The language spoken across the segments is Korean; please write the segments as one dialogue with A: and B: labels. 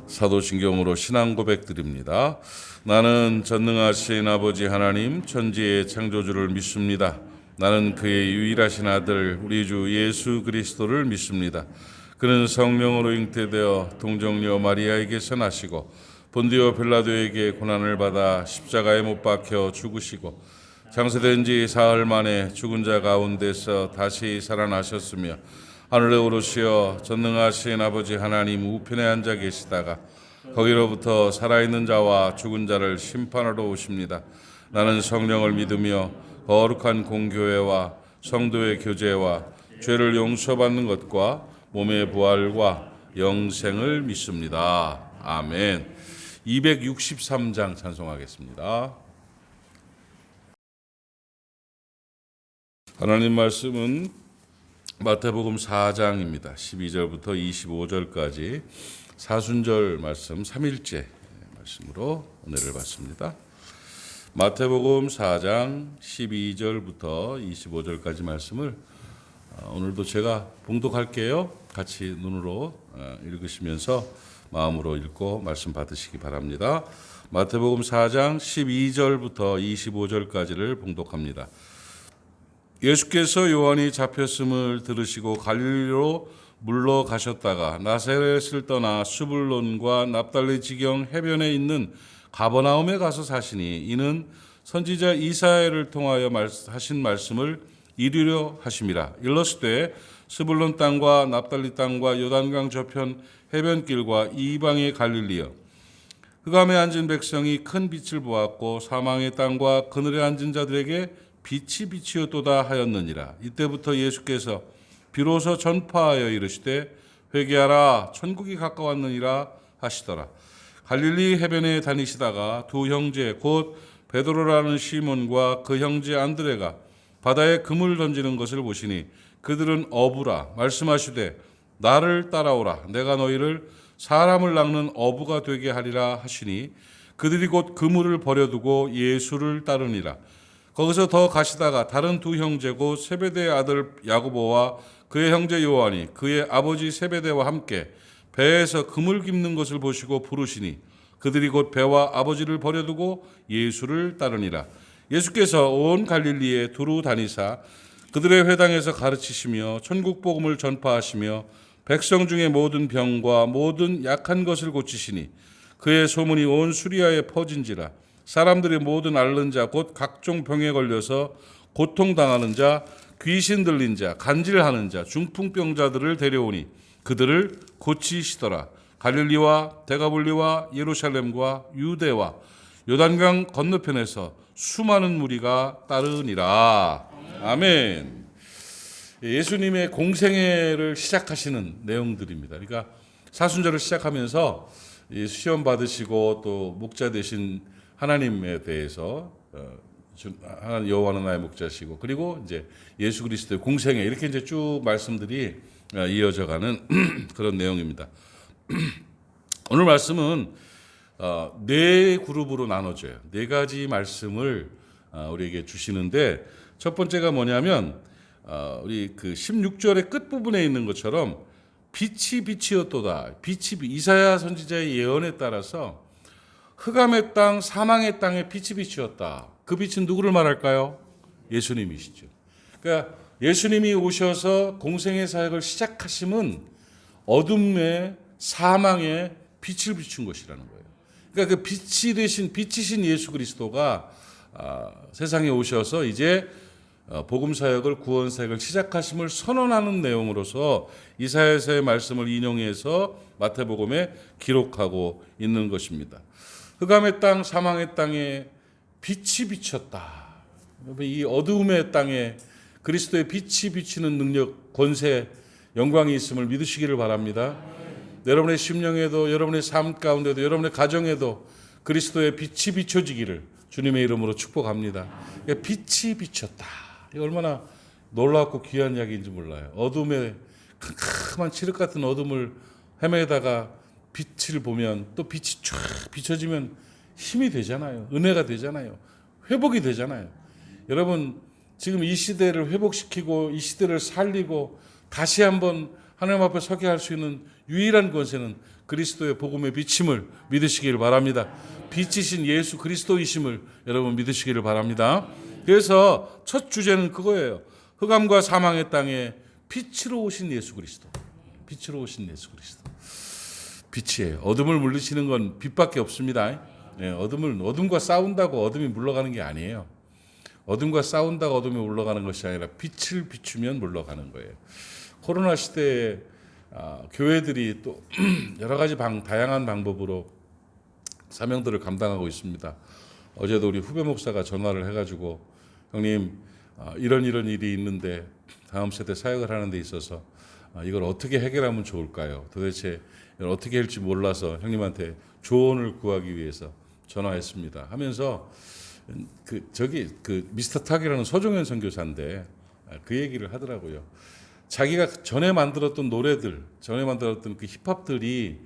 A: 사도신경으로 신앙 고백드립니다. 나는 전능하신 아버지 하나님 천지의 창조주를 믿습니다. 나는 그의 유일하신 아들 우리 주 예수 그리스도를 믿습니다. 그는 성령으로 잉태되어 동정녀 마리아에게서 나시고 본디오 빌라도에게 고난을 받아 십자가에 못 박혀 죽으시고 장사된 지 사흘 만에 죽은 자 가운데서 다시 살아나셨으며 하늘에 오르시어 전능하신 아버지 하나님 우편에 앉아 계시다가 거기로부터 살아있는 자와 죽은 자를 심판하러 오십니다. 나는 성령을 믿으며 거룩한 공교회와 성도의 교제와 죄를 용서받는 것과 몸의 부활과 영생을 믿습니다. 아멘. 263장 찬송하겠습니다. 하나님 말씀은 마태복음 4장입니다. 12절부터 25절까지 사순절 말씀 3일째 말씀으로 은혜를 받습니다. 마태복음 4장 12절부터 25절까지 말씀을 오늘도 제가 봉독할게요. 같이 눈으로 읽으시면서 마음으로 읽고 말씀 받으시기 바랍니다. 마태복음 4장 12절부터 25절까지를 봉독합니다. 예수께서 요한이 잡혔음을 들으시고 갈릴리로 물러가셨다가 나사렛을 떠나 수불론과 납달리 지경 해변에 있는 가버나움에 가서 사시니 이는 선지자 이사야를 통하여 하신 말씀을 이루려 하심이라. 일러스되 스불론 땅과 납달리 땅과 요단강 저편 해변길과 이방의 갈릴리여, 흑암에 앉은 백성이 큰 빛을 보았고 사망의 땅과 그늘에 앉은 자들에게 빛이 비치었도다 하였느니라. 이때부터 예수께서 비로소 전파하여 이르시되 회개하라 천국이 가까웠느니라 하시더라. 갈릴리 해변에 다니시다가 두 형제 곧 베드로라는 시몬과 그 형제 안드레가 바다에 금을 던지는 것을 보시니 그들은 어부라 말씀하시되 나를 따라오라 내가 너희를 사람을 낚는 어부가 되게 하리라 하시니 그들이 곧 그물을 버려두고 예수를 따르니라. 거기서 더 가시다가 다른 두 형제 곧 세베대의 아들 야고보와 그의 형제 요한이 그의 아버지 세베대와 함께 배에서 그물 깁는 것을 보시고 부르시니 그들이 곧 배와 아버지를 버려두고 예수를 따르니라. 예수께서 온 갈릴리에 두루 다니사 그들의 회당에서 가르치시며 천국 복음을 전파하시며 백성 중에 모든 병과 모든 약한 것을 고치시니 그의 소문이 온 수리아에 퍼진지라. 사람들이 모든 앓는 자 곧 각종 병에 걸려서 고통당하는 자, 귀신 들린 자, 간질하는 자, 중풍병자들을 데려오니 그들을 고치시더라. 갈릴리와 데가볼리와 예루살렘과 유대와 요단강 건너편에서 수많은 무리가 따르니라. 아멘. 예수님의 공생애를 시작하시는 내용들입니다. 그러니까 사순절을 시작하면서 시험 받으시고 또 목자 되신 하나님에 대해서 하나님 여호와는 나의 목자시고 그리고 이제 예수 그리스도의 공생애 이렇게 이제 쭉 말씀들이 이어져가는 그런 내용입니다. 오늘 말씀은 네 그룹으로 나눠져요. 네 가지 말씀을 우리에게 주시는데 첫 번째가 뭐냐면 우리 그 16절의 끝 부분에 있는 것처럼 빛이 빛이었도다. 빛이 이사야 선지자의 예언에 따라서 흑암의 땅, 사망의 땅에 빛이 비추었다. 그 빛은 누구를 말할까요? 예수님이시죠. 그러니까 예수님이 오셔서 공생의 사역을 시작하심은 어둠의 사망에 빛을 비춘 것이라는 거예요. 그러니까 그 빛이 되신 빛이신 예수 그리스도가 세상에 오셔서 이제 복음 사역을 구원 사역을 시작하심을 선언하는 내용으로서 이사야서의 말씀을 인용해서 마태복음에 기록하고 있는 것입니다. 흑암의 땅, 사망의 땅에 빛이 비쳤다. 이 어두움의 땅에 그리스도의 빛이 비치는 능력, 권세, 영광이 있음을 믿으시기를 바랍니다. 여러분의 심령에도, 여러분의 삶 가운데도, 여러분의 가정에도 그리스도의 빛이 비춰지기를 주님의 이름으로 축복합니다. 빛이 비쳤다. 이거 얼마나 놀랍고 귀한 이야기인지 몰라요. 어둠에 캄캄한 칠흑 같은 어둠을 헤매다가 빛을 보면 또 빛이 쫙 비춰지면 힘이 되잖아요. 은혜가 되잖아요. 회복이 되잖아요. 여러분 지금 이 시대를 회복시키고 이 시대를 살리고 다시 한번 하나님 앞에 서게 할 수 있는 유일한 권세는 그리스도의 복음의 비침을 믿으시기를 바랍니다. 빛이신 예수 그리스도이심을 여러분 믿으시기를 바랍니다. 그래서 첫 주제는 그거예요. 흑암과 사망의 땅에 빛으로 오신 예수 그리스도. 빛으로 오신 예수 그리스도. 빛이에요. 어둠을 물리치는 건 빛밖에 없습니다. 어둠과 싸운다고 어둠이 물러가는 게 아니에요. 어둠과 싸운다고 어둠이 물러가는 것이 아니라 빛을 비추면 물러가는 거예요. 코로나 시대에 교회들이 또 여러 가지 다양한 방법으로 사명들을 감당하고 있습니다. 어제도 우리 후배 목사가 전화를 해가지고 형님 이런 일이 있는데 다음 세대 사역을 하는 데 있어서 이걸 어떻게 해결하면 좋을까요? 도대체 이걸 어떻게 할지 몰라서 형님한테 조언을 구하기 위해서 전화했습니다. 하면서 그 미스터 탁이라는 서종현 선교사인데 그 얘기를 하더라고요. 자기가 전에 만들었던 노래들, 전에 만들었던 그 힙합들이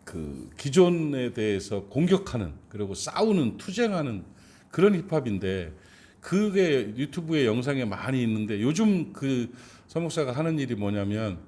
A: 그 기존에 대해서 공격하는 그리고 싸우는 투쟁하는 그런 힙합인데 그게 유튜브에 영상에 많이 있는데 요즘 그 서목사가 하는 일이 뭐냐면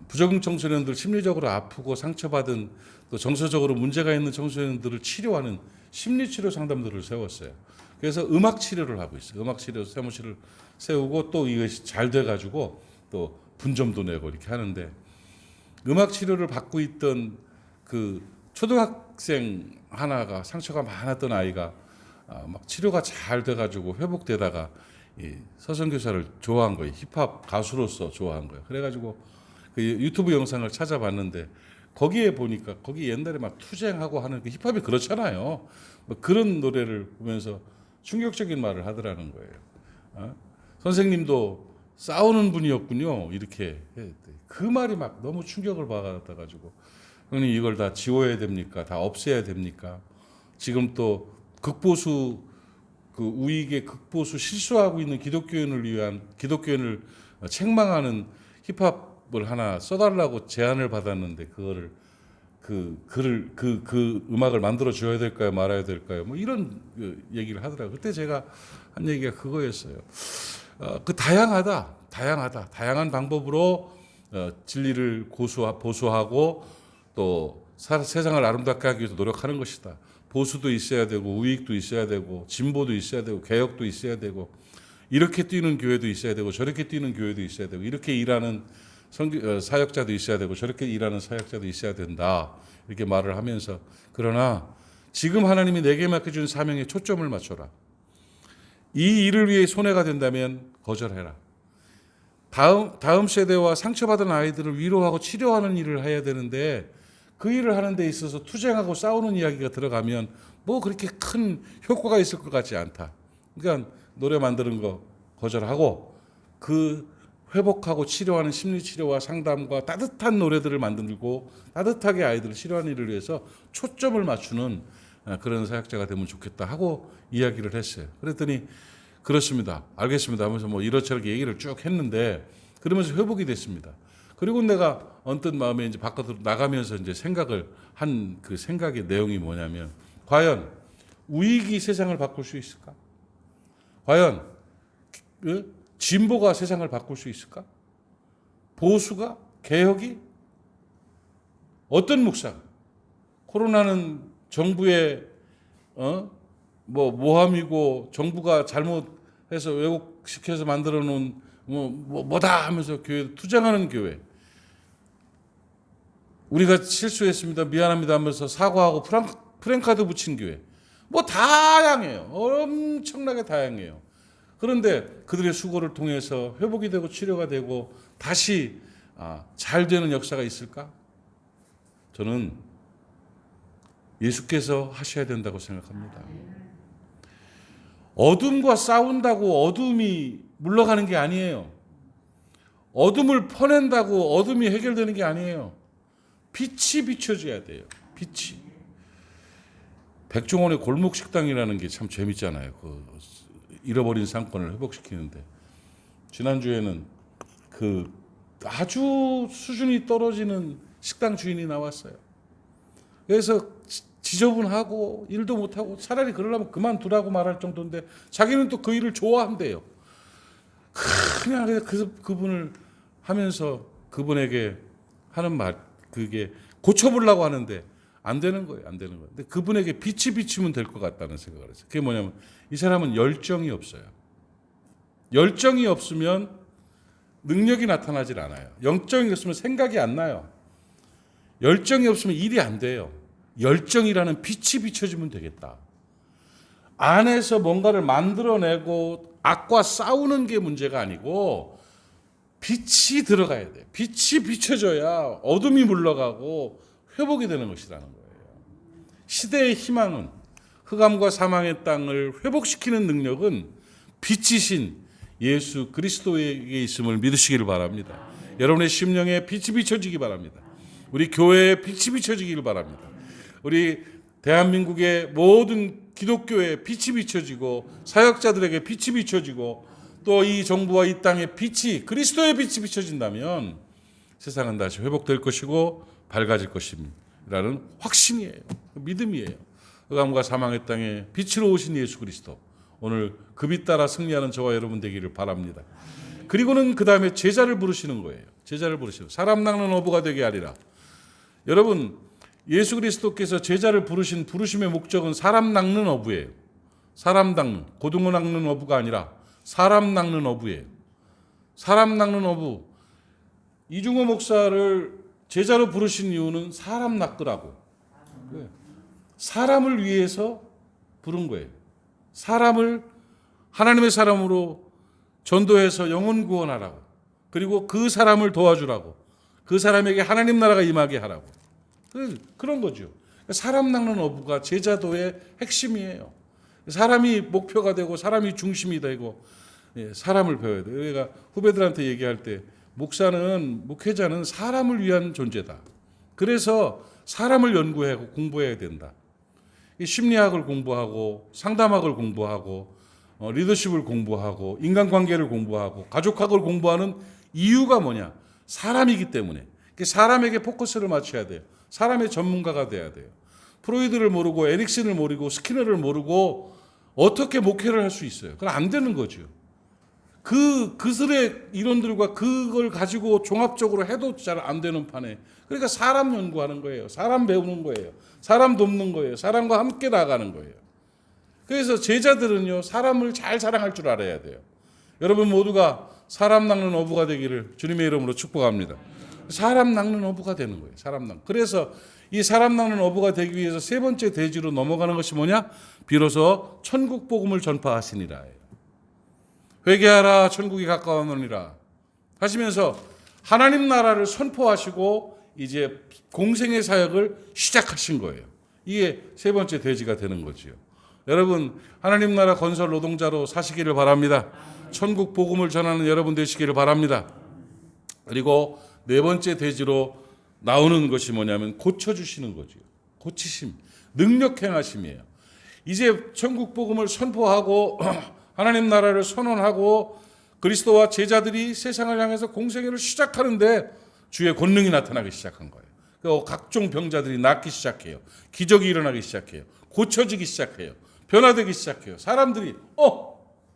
A: 부적응 청소년들 심리적으로 아프고 상처받은 또 정서적으로 문제가 있는 청소년들을 치료하는 심리치료 상담들을 세웠어요. 그래서 음악 치료를 하고 있어요. 음악 치료 사무실을 세우고 또 이것이 잘 돼가지고 또 분점도 내고 이렇게 하는데 음악 치료를 받고 있던 그 초등학생 하나가 상처가 많았던 아이가 막 치료가 잘 돼가지고 회복되다가 이 서선교사를 좋아한 거예요. 힙합 가수로서 좋아한 거예요. 그래가지고 그 유튜브 영상을 찾아봤는데 거기에 보니까 거기 옛날에 막 투쟁하고 하는 그 힙합이 그렇잖아요. 뭐 그런 노래를 보면서 충격적인 말을 하더라는 거예요. 선생님도 싸우는 분이었군요. 이렇게 그 말이 막 너무 충격을 받아가지고 형님 이걸 다 지워야 됩니까? 다 없애야 됩니까? 지금 또 극보수 그 우익의 극보수 실수하고 있는 기독교인을 책망하는 힙합을 하나 써달라고 제안을 받았는데 그거를 그 음악을 만들어 줘야 될까요? 말아야 될까요? 뭐 이런 얘기를 하더라고요. 그때 제가 한 얘기가 그거였어요. 그 다양한 방법으로 진리를 보수하고 또 세상을 아름답게 하기 위해서 노력하는 것이다. 보수도 있어야 되고 우익도 있어야 되고 진보도 있어야 되고 개혁도 있어야 되고 이렇게 뛰는 교회도 있어야 되고 저렇게 뛰는 교회도 있어야 되고 이렇게 일하는 사역자도 있어야 되고 저렇게 일하는 사역자도 있어야 된다. 이렇게 말을 하면서 그러나 지금 하나님이 내게 맡겨준 사명에 초점을 맞춰라. 이 일을 위해 손해가 된다면 거절해라. 다음 세대와 상처받은 아이들을 위로하고 치료하는 일을 해야 되는데 그 일을 하는 데 있어서 투쟁하고 싸우는 이야기가 들어가면 뭐 그렇게 큰 효과가 있을 것 같지 않다. 그러니까 노래 만드는 거 거절하고 그 회복하고 치료하는 심리치료와 상담과 따뜻한 노래들을 만들고 따뜻하게 아이들을 치료하는 일을 위해서 초점을 맞추는 그런 사역자가 되면 좋겠다 하고 이야기를 했어요. 그랬더니 그렇습니다. 알겠습니다 하면서 뭐 이렇저렇게 얘기를 쭉 했는데 그러면서 회복이 됐습니다. 그리고 내가 언뜻 마음에 이제 바깥으로 나가면서 이제 생각을 한 그 생각의 내용이 뭐냐면 과연 우익이 세상을 바꿀 수 있을까? 과연 진보가 세상을 바꿀 수 있을까? 보수가? 개혁이? 어떤 묵상? 코로나는 정부의 모함이고 정부가 잘못해서 왜곡시켜서 만들어 놓은 뭐다 하면서 교회 투쟁하는 교회. 우리가 실수했습니다. 미안합니다 하면서 사과하고 프랭카드 붙인 교회. 뭐 다양해요. 엄청나게 다양해요. 그런데 그들의 수고를 통해서 회복이 되고 치료가 되고 다시 잘 되는 역사가 있을까? 저는 예수께서 하셔야 된다고 생각합니다. 어둠과 싸운다고 어둠이 물러가는 게 아니에요. 어둠을 퍼낸다고 어둠이 해결되는 게 아니에요. 빛이 비춰져야 돼요. 빛이. 백종원의 골목식당이라는 게 참 재밌잖아요. 그 잃어버린 상권을 회복시키는데 지난주에는 그 아주 수준이 떨어지는 식당 주인이 나왔어요. 그래서 지저분하고 일도 못하고 차라리 그러려면 그만두라고 말할 정도인데 자기는 또 그 일을 좋아한대요. 그냥 그분을 하면서 그분에게 하는 말, 그게 고쳐보려고 하는데 안 되는 거예요. 안 되는 거예요. 근데 그분에게 빛이 비추면 될 것 같다는 생각을 했어요. 그게 뭐냐면 이 사람은 열정이 없어요. 열정이 없으면 능력이 나타나질 않아요. 열정이 없으면 생각이 안 나요. 열정이 없으면 일이 안 돼요. 열정이라는 빛이 비춰지면 되겠다. 안에서 뭔가를 만들어내고 악과 싸우는 게 문제가 아니고 빛이 들어가야 돼요. 빛이 비춰져야 어둠이 물러가고 회복이 되는 것이라는 거예요. 시대의 희망은 흑암과 사망의 땅을 회복시키는 능력은 빛이신 예수 그리스도에게 있음을 믿으시기를 바랍니다. 여러분의 심령에 빛이 비춰지기 바랍니다. 우리 교회에 빛이 비춰지기를 바랍니다. 우리 대한민국의 모든 기독교에 빛이 비춰지고 사역자들에게 빛이 비춰지고 또 이 정부와 이 땅에 빛이 그리스도의 빛이 비춰진다면 세상은 다시 회복될 것이고 밝아질 것이라는 확신이에요. 믿음이에요. 흑암과 사망의 땅에 빛으로 오신 예수 그리스도, 오늘 그 빛 따라 승리하는 저와 여러분 되기를 바랍니다. 그리고는 그 다음에 제자를 부르시는 거예요. 제자를 부르시는, 사람 낚는 어부가 되게 하리라. 여러분, 예수 그리스도께서 제자를 부르심의 목적은 사람 낚는 어부예요. 사람 낚는, 고등어 낚는 어부가 아니라 사람 낚는 어부예요. 사람 낚는 어부. 이중호 목사를 제자로 부르신 이유는 사람 낚으라고. 사람을 위해서 부른 거예요. 사람을 하나님의 사람으로 전도해서 영혼 구원하라고. 그리고 그 사람을 도와주라고. 그 사람에게 하나님 나라가 임하게 하라고. 그런 거죠. 사람 낚는 어부가 제자도의 핵심이에요. 사람이 목표가 되고 사람이 중심이 되고 사람을 배워야 돼요. 우리가 후배들한테 얘기할 때 목회자는 사람을 위한 존재다. 그래서 사람을 연구하고 공부해야 된다. 심리학을 공부하고 상담학을 공부하고 리더십을 공부하고 인간관계를 공부하고 가족학을 공부하는 이유가 뭐냐? 사람이기 때문에. 사람에게 포커스를 맞춰야 돼요. 사람의 전문가가 돼야 돼요. 프로이드를 모르고 에릭슨을 모르고 스키너를 모르고 어떻게 목회를 할 수 있어요? 그건 안 되는 거죠. 그들의 이론들과 그걸 가지고 종합적으로 해도 잘 안 되는 판에. 그러니까 사람 연구하는 거예요. 사람 배우는 거예요. 사람 돕는 거예요. 사람과 함께 나가는 거예요. 그래서 제자들은요, 사람을 잘 사랑할 줄 알아야 돼요. 여러분 모두가 사람 낚는 어부가 되기를 주님의 이름으로 축복합니다. 사람 낚는 어부가 되는 거예요. 사람 낚는. 그래서 이 사람 낚는 어부가 되기 위해서 세 번째 대지로 넘어가는 것이 뭐냐? 비로소 천국 복음을 전파하시니라. 회개하라, 천국이 가까워오느니라 하시면서 하나님 나라를 선포하시고 이제 공생의 사역을 시작하신 거예요. 이게 세 번째 대지가 되는 거지요. 여러분, 하나님 나라 건설 노동자로 사시기를 바랍니다. 천국 복음을 전하는 여러분 되시기를 바랍니다. 그리고 네 번째 대지로 나오는 것이 뭐냐면 고쳐주시는 거죠. 고치심, 능력 행하심이에요. 이제 천국 복음을 선포하고 하나님 나라를 선언하고 그리스도와 제자들이 세상을 향해서 공생애를 시작하는데 주의 권능이 나타나기 시작한 거예요. 각종 병자들이 낫기 시작해요. 기적이 일어나기 시작해요. 고쳐지기 시작해요. 변화되기 시작해요. 사람들이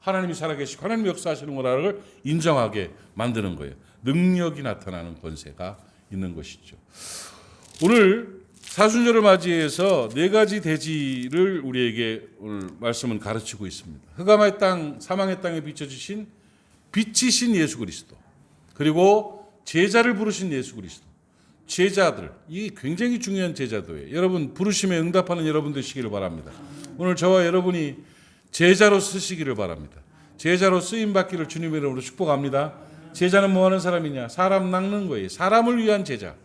A: 하나님이 살아계시고 하나님이 역사하시는 거라를 인정하게 만드는 거예요. 능력이 나타나는 권세가 있는 것이죠. 오늘 사순절을 맞이해서 네 가지 대지를 우리에게 오늘 말씀은 가르치고 있습니다. 흑암의 땅, 사망의 땅에 비춰주신 빛이신 예수 그리스도, 그리고 제자를 부르신 예수 그리스도. 제자들, 이 굉장히 중요한 제자도예요. 여러분 부르심에 응답하는 여러분 되시기를 바랍니다. 오늘 저와 여러분이 제자로 쓰시기를 바랍니다. 제자로 쓰임 받기를 주님의 이름으로 축복합니다. 제자는 뭐 하는 사람이냐? 사람 낚는 거예요. 사람을 위한 제자.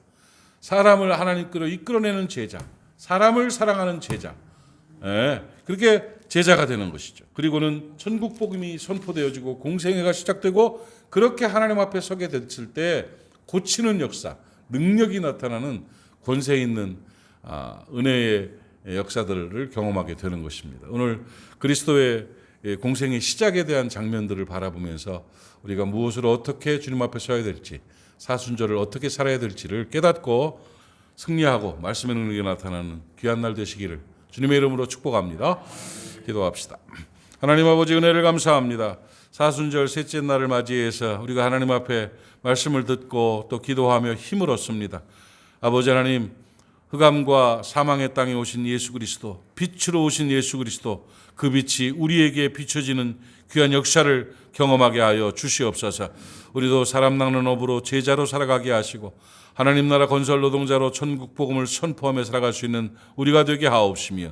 A: 사람을 하나님께로 이끌어내는 제자. 사람을 사랑하는 제자. 그렇게 제자가 되는 것이죠. 그리고는 천국 복음이 선포되어지고 공생애가 시작되고 그렇게 하나님 앞에 서게 됐을 때 고치는 역사, 능력이 나타나는 권세 있는 은혜의 역사들을 경험하게 되는 것입니다. 오늘 그리스도의 공생의 시작에 대한 장면들을 바라보면서 우리가 무엇으로 어떻게 주님 앞에 서야 될지, 사순절을 어떻게 살아야 될지를 깨닫고 승리하고 말씀의 능력이 나타나는 귀한 날 되시기를 주님의 이름으로 축복합니다. 기도합시다. 하나님 아버지 은혜를 감사합니다. 사순절 셋째 날을 맞이해서 우리가 하나님 앞에 말씀을 듣고 또 기도하며 힘을 얻습니다. 아버지 하나님, 흑암과 사망의 땅에 오신 예수 그리스도, 빛으로 오신 예수 그리스도, 그 빛이 우리에게 비춰지는 귀한 역사를 경험하게 하여 주시옵소서. 우리도 사람 낚는 업으로 제자로 살아가게 하시고 하나님 나라 건설 노동자로 천국 복음을 선포하며 살아갈 수 있는 우리가 되게 하옵시며,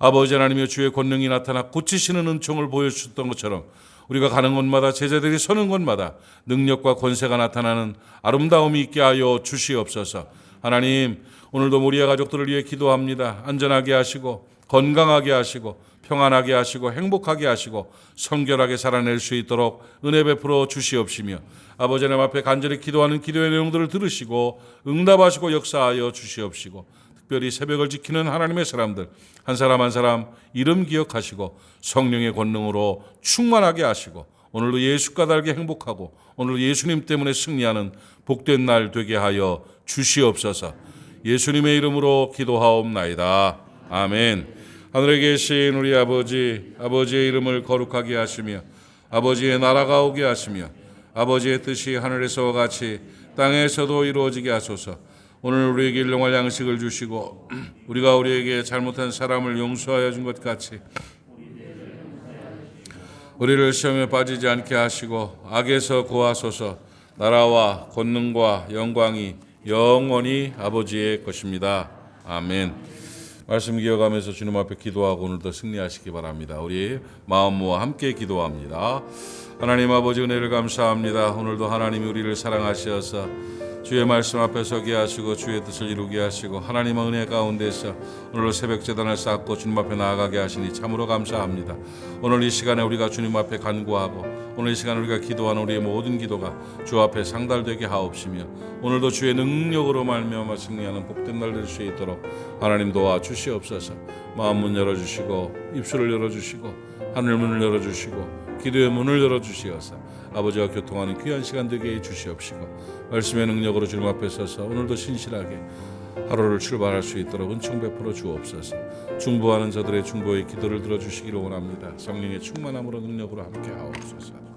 A: 아버지 하나님의 주의 권능이 나타나 고치시는 은총을 보여주셨던 것처럼 우리가 가는 곳마다 제자들이 서는 곳마다 능력과 권세가 나타나는 아름다움이 있게 하여 주시옵소서. 하나님, 오늘도 모리아 가족들을 위해 기도합니다. 안전하게 하시고 건강하게 하시고 평안하게 하시고 행복하게 하시고 성결하게 살아낼 수 있도록 은혜 베풀어 주시옵시며, 아버지 하나님 앞에 간절히 기도하는 기도의 내용들을 들으시고 응답하시고 역사하여 주시옵시고, 특별히 새벽을 지키는 하나님의 사람들 한 사람 한 사람 이름 기억하시고 성령의 권능으로 충만하게 하시고 오늘도 예수과 달게 행복하고 오늘도 예수님 때문에 승리하는 복된 날 되게 하여 주시옵소서. 예수님의 이름으로 기도하옵나이다. 아멘. 하늘에 계신 우리 아버지, 아버지의 이름을 거룩하게 하시며 아버지의 나라가 오게 하시며 아버지의 뜻이 하늘에서와 같이 땅에서도 이루어지게 하소서. 오늘 우리에게 일용할 양식을 주시고 우리가 우리에게 잘못한 사람을 용서하여 준 것 같이 우리를 시험에 빠지지 않게 하시고 악에서 구하소서. 나라와 권능과 영광이 영원히 아버지의 것입니다. 아멘. 말씀 기억하면서 주님 앞에 기도하고 오늘도 승리하시기 바랍니다. 우리 마음 모아 함께 기도합니다. 하나님 아버지 은혜를 감사합니다. 오늘도 하나님이 우리를 사랑하셔서 주의 말씀 앞에 서게 하시고 주의 뜻을 이루게 하시고 하나님의 은혜 가운데서 오늘도 새벽 제단을 쌓고 주님 앞에 나아가게 하시니 참으로 감사합니다. 오늘 이 시간에 우리가 주님 앞에 간구하고 오늘 이 시간에 우리가 기도하는 우리의 모든 기도가 주 앞에 상달되게 하옵시며 오늘도 주의 능력으로 말미암아 승리하는 복된 날 될 수 있도록 하나님 도와 주시옵소서. 마음 문 열어주시고 입술을 열어주시고 하늘 문을 열어주시고 기도의 문을 열어주시어서 아버지와 교통하는 귀한 시간 되게 해 주시옵시고 말씀의 능력으로 주님 앞에 서서 오늘도 신실하게 하루를 출발할 수 있도록 은총 베풀어 주옵소서. 중보하는 저들의 중보의 기도를 들어주시기를 원합니다. 성령의 충만함으로 능력으로 함께 하옵소서.